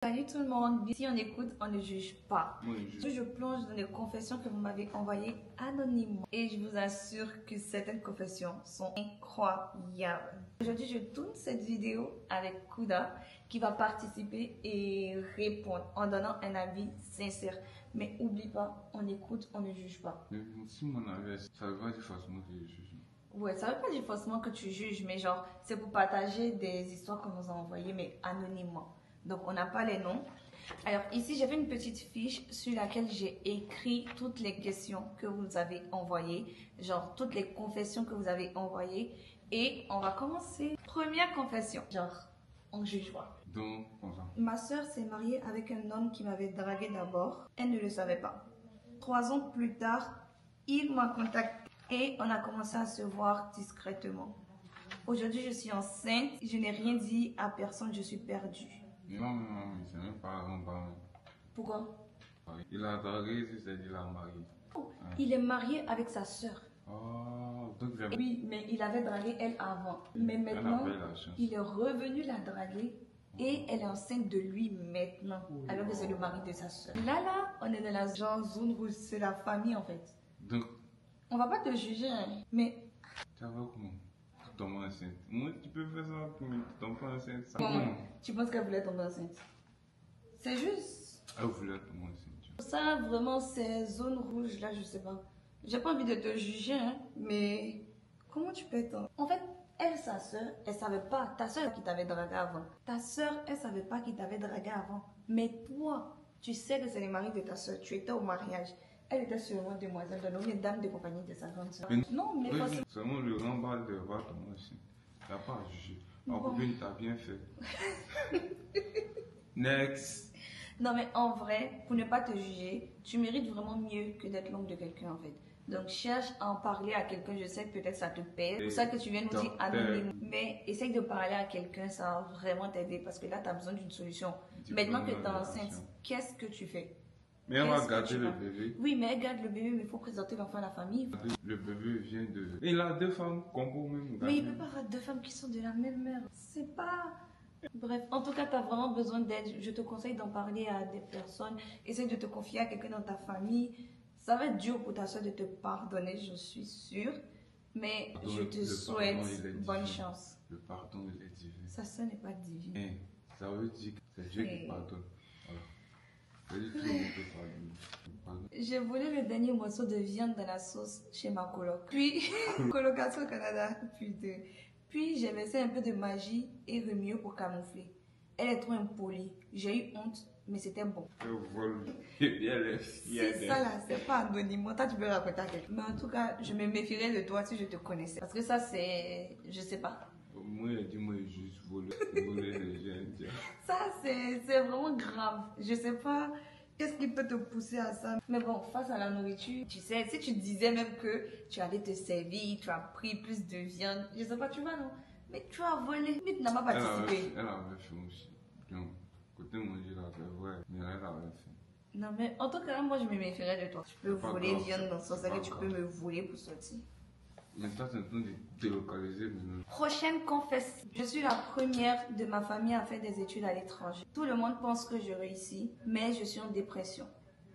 Salut tout le monde, ici on écoute, on ne juge pas. Oui, Je plonge dans les confessions que vous m'avez envoyées anonymement et je vous assure que certaines confessions sont incroyables. Aujourd'hui je tourne cette vidéo avec Kouda qui va participer et répondre en donnant un avis sincère. Mais oublie pas, on écoute, on ne juge pas. Mais si mon avis, ça veut pas dire forcément que je juge. Ouais, ça veut pas dire forcément que tu juges, mais genre c'est pour partager des histoires qu'on nous a envoyées mais anonymement. Donc, on n'a pas les noms. Alors, ici, j'avais une petite fiche sur laquelle j'ai écrit toutes les questions que vous avez envoyées, genre toutes les confessions que vous avez envoyées. Et on va commencer. Première confession, genre, on juge pas. Donc, comme ça. Ma soeur s'est mariée avec un homme qui m'avait dragué d'abord. Elle ne le savait pas. 3 ans plus tard, il m'a contacté et on a commencé à se voir discrètement. Aujourd'hui, je suis enceinte. Je n'ai rien dit à personne, je suis perdue. Non, c'est même pas un parent. Pourquoi? Il a dragué, c'est-à-dire il a marié. Il est marié avec sa sœur. Oh, donc j'avais. Oui, mais il avait dragué elle avant. Mais maintenant, il est revenu la draguer et elle est enceinte de lui maintenant. Alors que c'est le mari de sa sœur. Là, on est dans la genre zone rouge. C'est la famille en fait. Donc, on va pas te juger, hein, mais. Tu vas comment? Tomber enceinte. Moi, tu peux faire ça, mais tu tombes pas enceinte. Ça Bon, tu penses qu'elle voulait tomber enceinte? C'est juste. Elle voulait tomber enceinte. Ça, vraiment, c'est zone rouge là, je sais pas. J'ai pas envie de te juger, hein, mais comment tu peux être. En fait, elle, sa soeur, elle savait pas. Ta soeur qui t'avait dragué avant. Ta soeur, elle savait pas qu'il t'avait dragué avant. Mais toi, tu sais que c'est le mari de ta soeur. Tu étais au mariage. Elle était seulement demoiselle de nom, une dame de compagnie de sa grande soeur. Non, mais pas ça. Seulement le remballe de voir tomber enceinte. T'as pas à juger. Ma copine t'a bien fait. Next. Non, mais en vrai, pour ne pas te juger, tu mérites vraiment mieux que d'être l'oncle de quelqu'un en fait. Donc cherche à en parler à quelqu'un, je sais que peut-être ça te pèse. C'est pour ça que tu viens nous dire anonyme. Mais essaye de parler à quelqu'un, ça va vraiment t'aider parce que là, tu as besoin d'une solution. Maintenant que tu es enceinte, qu'est-ce que tu fais? Mais elle va garder le bébé. Oui, mais elle garde le bébé, mais il faut présenter l'enfant à la famille. Le bébé vient de. Il a 2 femmes, combo même. Mais il peut pas avoir 2 femmes qui sont de la même mère. C'est pas. Bref, en tout cas, tu as vraiment besoin d'aide. Je te conseille d'en parler à des personnes. Essaye de te confier à quelqu'un dans ta famille. Ça va être dur pour ta soeur de te pardonner, je suis sûre. Mais je te souhaite bonne chance. Le pardon, il est divin. Sa soeur n'est pas divine. Ça veut dire que c'est Dieu qui pardonne. Voilà. J'ai volé le dernier morceau de viande dans la sauce chez ma coloc. Puis, colocation au Canada, putain. Puis, j'ai versé un peu de magie et remué pour camoufler. Elle est trop impolie. J'ai eu honte, mais c'était bon. C'est ça là, c'est pas anonyme. Toi, tu peux raconter à quelqu'un. Mais en tout cas, je me méfierais de toi si je te connaissais. Parce que ça, c'est. Je sais pas. Moi, dis-moi juste voler les gens. Ça, c'est vraiment grave. Je sais pas qu'est-ce qui peut te pousser à ça. Mais bon, face à la nourriture, tu sais, si tu disais même que tu allais te servir, tu as pris plus de viande, je sais pas, tu vas non. Mais tu as volé, mais tu n'as pas participé. Elle avait fait aussi. Donc, côté manger, là, c'est vrai, mais elle avait fait. Non, mais en tout cas, moi, je me méfierais de toi. Tu peux voler viande dans son sac et tu peux me voler pour sortir. Mais toi, tu es en train de délocaliser maintenant. Prochaine confession. Je suis la première de ma famille à faire des études à l'étranger. Tout le monde pense que je réussis, mais je suis en dépression.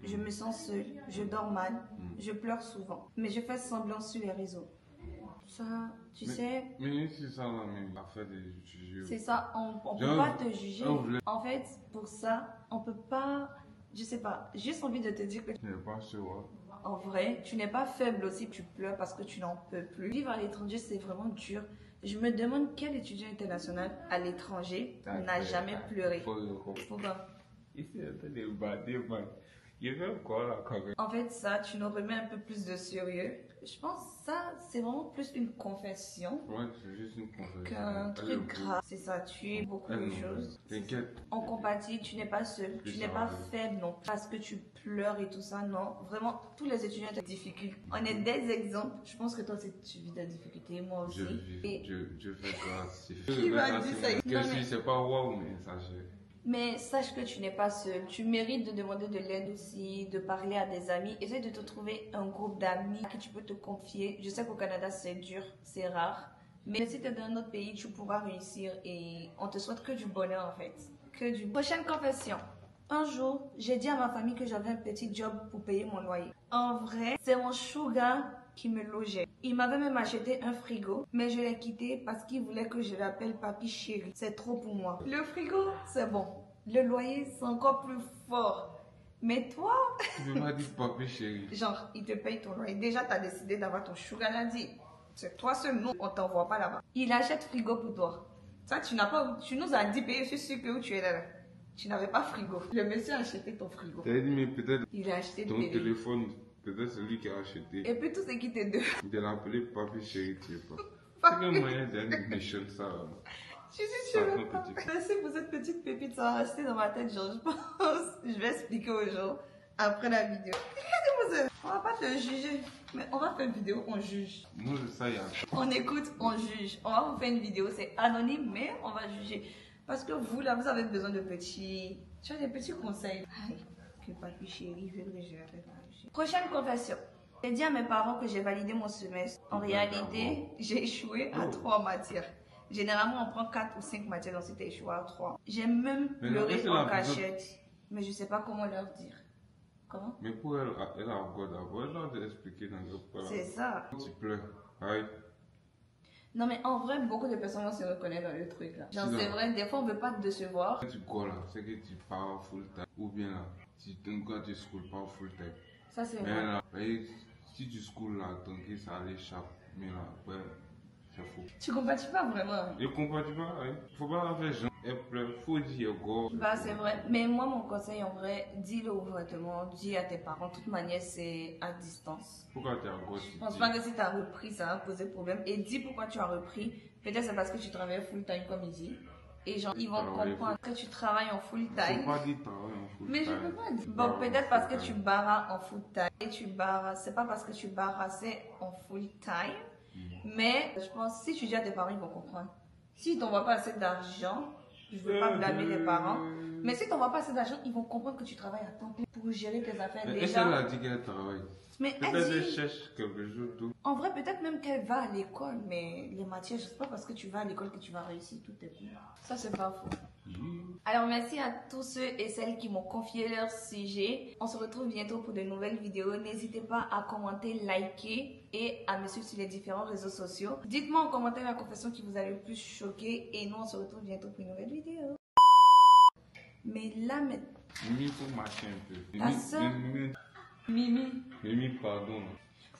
Je me sens seule, je dors mal, je pleure souvent. Mais je fais semblant sur les réseaux. Ça, tu sais... Mais c'est ça, là, mais l'affaire des étudiants. C'est ça, on peut pas te juger. En fait, pour ça, on peut pas... Je sais pas, j'ai juste envie de te dire que... Tu n'es pas sûr. En vrai, tu n'es pas faible aussi, tu pleures parce que tu n'en peux plus. Vivre à l'étranger, c'est vraiment dur. Je me demande quel étudiant international à l'étranger n'a jamais pleuré. Pourquoi? Ici, il fait quoi là quand même? En fait, ça, tu nous remets un peu plus de sérieux. Je pense que ça, c'est vraiment plus une confession. Ouais, c'est juste une confession. Qu'un truc grave. C'est ça, tu es beaucoup de choses. T'inquiète. On compatit, tu n'es pas seul, tu n'es pas faible non. Parce que tu pleures et tout ça, non. Vraiment, tous les étudiants ont des difficultés. On est des exemples. Je pense que toi aussi, tu vis des difficultés, moi aussi. Je fais grâce. Qui m'a dit ça? Que c'est pas wow, mais ça gère. Mais sache que tu n'es pas seul. Tu mérites de demander de l'aide aussi, de parler à des amis. Essaye de te trouver un groupe d'amis à qui tu peux te confier. Je sais qu'au Canada, c'est dur, c'est rare. Mais si tu es dans un autre pays, tu pourras réussir et on te souhaite que du bonheur en fait. que du... Prochaine confession. Un jour, j'ai dit à ma famille que j'avais un petit job pour payer mon loyer. En vrai, c'est mon sugar qui me logeait. Il m'avait même acheté un frigo, mais je l'ai quitté parce qu'il voulait que je l'appelle papi chéri. C'est trop pour moi. Le frigo, c'est bon. Le loyer, c'est encore plus fort. Mais toi... Tu peux pas dire papi chéri. Genre, il te paye ton loyer. Déjà, tu as décidé d'avoir ton sugar daddy. C'est toi seul, nous, on t'envoie pas là-bas. Il achète frigo pour toi. Ça, tu nous as dit payer, je suis sûr que où tu es là. Tu n'avais pas frigo. Le monsieur a acheté ton frigo. Tu as dit, mais peut-être Il a acheté ton téléphone, peut-être c'est lui qui a acheté. Et puis tout ce qui te donne. Il t'a appelé papi chéri, tu sais pas. C'est quel moyen d'être méchant ça là. Je sais pas. Merci pour cette petite pépite, ça va rester dans ma tête, genre, je pense. Je vais expliquer aux gens après la vidéo. On va pas te juger, mais on va faire une vidéo, on juge. Moi, ça y a. On écoute, on juge. On va vous faire une vidéo, c'est anonyme, mais on va juger. Parce que vous, là, vous avez besoin de petits... Tu as des petits conseils. Aïe, que papi chéri veut que je répète. Prochaine confession. J'ai dit à mes parents que j'ai validé mon semestre. En réalité, j'ai échoué à 3 matières. Généralement, on prend 4 ou 5 matières, donc c'était échoué à 3. J'ai même pleuré en cachette. Mais je sais pas comment leur dire. Comment? Mais pour elle, elle a encore d'abord, elle doit t'expliquer dans le plan. C'est ça. Tu pleures. Aïe. Non, mais en vrai, beaucoup de personnes vont se reconnaître dans le truc là. Genre, c'est vrai, des fois, on veut pas te décevoir. Quand tu cours là, c'est que tu pars full time. Ou bien là, quand tu schools pas full time. Ça, c'est vrai. Mais là, si tu schools là, tant que ça l'échappe. Mais là, après, c'est fou. Tu compatis pas vraiment. Je comprends pas, hein. Faut pas la faire genre. Elle pleure, faut dire go. Bah, c'est vrai. Mais moi, mon conseil, en vrai, dis-le ouvertement, dis à tes parents. De toute manière, c'est à distance. Pourquoi tu as go? Je pense pas que si tu as repris, ça va poser problème. Et dis pourquoi tu as repris. Peut-être c'est parce que tu travailles full time, comme il dit. Et genre, ils vont comprendre que tu travailles en full time. Faut pas dire travail en full time. Mais je peux pas dire. Bon, peut-être parce que tu barras en full time. Et tu barras, c'est pas parce que tu barrassais en full time. Mais je pense, si tu dis à tes parents, ils vont comprendre. S'ils t'envoient pas assez d'argent, je veux pas blâmer les parents. Mais si t'envoies pas assez d'argent, ils vont comprendre que tu travailles à temps plein pour gérer tes affaires. Mais déjà. elle a dit qu'elle travaille. Mais peut-être elle cherche quelque chose d'autre. En vrai, peut-être même qu'elle va à l'école, mais les matières, je sais pas parce que tu vas à l'école que tu vas réussir tout est bon. Ça, c'est pas faux. Alors, merci à tous ceux et celles qui m'ont confié leur sujet. On se retrouve bientôt pour de nouvelles vidéos. N'hésitez pas à commenter, liker et à me suivre sur les différents réseaux sociaux. Dites-moi en commentaire la confession qui vous a le plus choqué. Et nous, on se retrouve bientôt pour une nouvelle vidéo. Mais là, maintenant... Mimi, faut marcher un peu. Ta soeur... Mimi, pardon.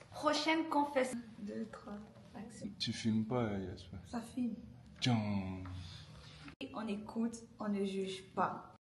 Prochaine confession. 2, 3, action. Tu filmes pas, Yasper? Ça filme. Tiens. On écoute, on ne juge pas.